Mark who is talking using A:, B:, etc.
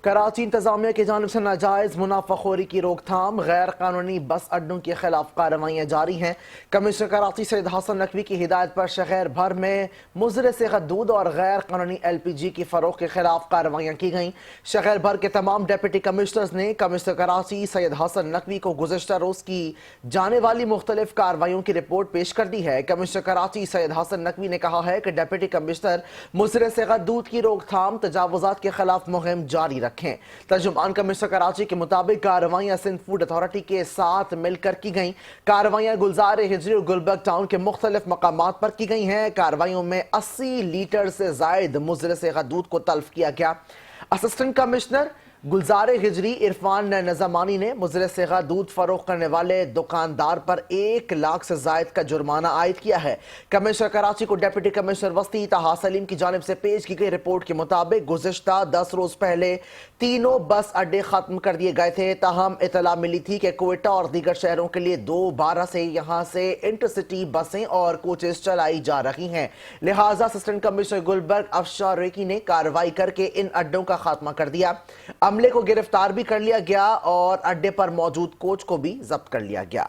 A: کراچی انتظامیہ کی جانب سے ناجائز منافع خوری کی روک تھام، غیر قانونی بس اڈوں کے خلاف کارروائیاں جاری ہیں۔ کمشنر کراچی سید حسن نقوی کی ہدایت پر شہر بھر میں مضر صیغت دودھ اور غیر قانونی LPG کی فروخت کے خلاف کارروائیاں کی گئیں۔ شہر بھر کے تمام ڈپٹی کمشنرز نے کمشنر کراچی سید حسن نقوی کو گزشتہ روز کی جانے والی مختلف کارروائیوں کی رپورٹ پیش کر دی ہے۔ کمشنر کراچی سید حسن نقوی نے کہا ہے کہ ڈپٹی کمشنر مضر صیغت دودھ کی روک تھام، تجاوزات کے خلاف مہم جاری رکھیں۔ ترجمان کمشنر کراچی کے مطابق کارروائیاں سندھ فوڈ اتھارٹی کے ساتھ مل کر کی گئیں۔ کارروائیاں گلزار ہجری اور گلبرگ ٹاؤن کے مختلف مقامات پر کی گئی ہیں۔ کارروائیوں میں 80 لیٹر سے زائد مضر صیغت دودھ کو تلف کیا گیا۔ اسسٹنٹ کمشنر گلزار ہجری عرفان نظامانی نے مضر صیغت دودھ فروخت کرنے والے دکاندار پر 1 لاکھ سے زائد کا جرمانہ عائد کیا ہے۔ کمشنر کراچی کو ڈپٹی کمشنر وسطی طہا سلیم کی جانب سے پیش کی گئی رپورٹ کے مطابق گزشتہ 10 روز پہلے تینوں بس اڈے ختم کر دیے گئے تھے، تاہم اطلاع ملی تھی کہ کوئٹہ اور دیگر شہروں کے لیے 2/12 سے یہاں سے انٹرسٹی بسیں اور کوچز چلائی جا رہی ہیں، لہٰذا اسسٹنٹ کمشنر گلبرگ افشا ریکی نے کارروائی کر کے ان اڈوں کا خاتمہ کر دیا۔ عملے کو گرفتار بھی کر لیا گیا اور اڈے پر موجود کوچ کو بھی ضبط کر لیا گیا۔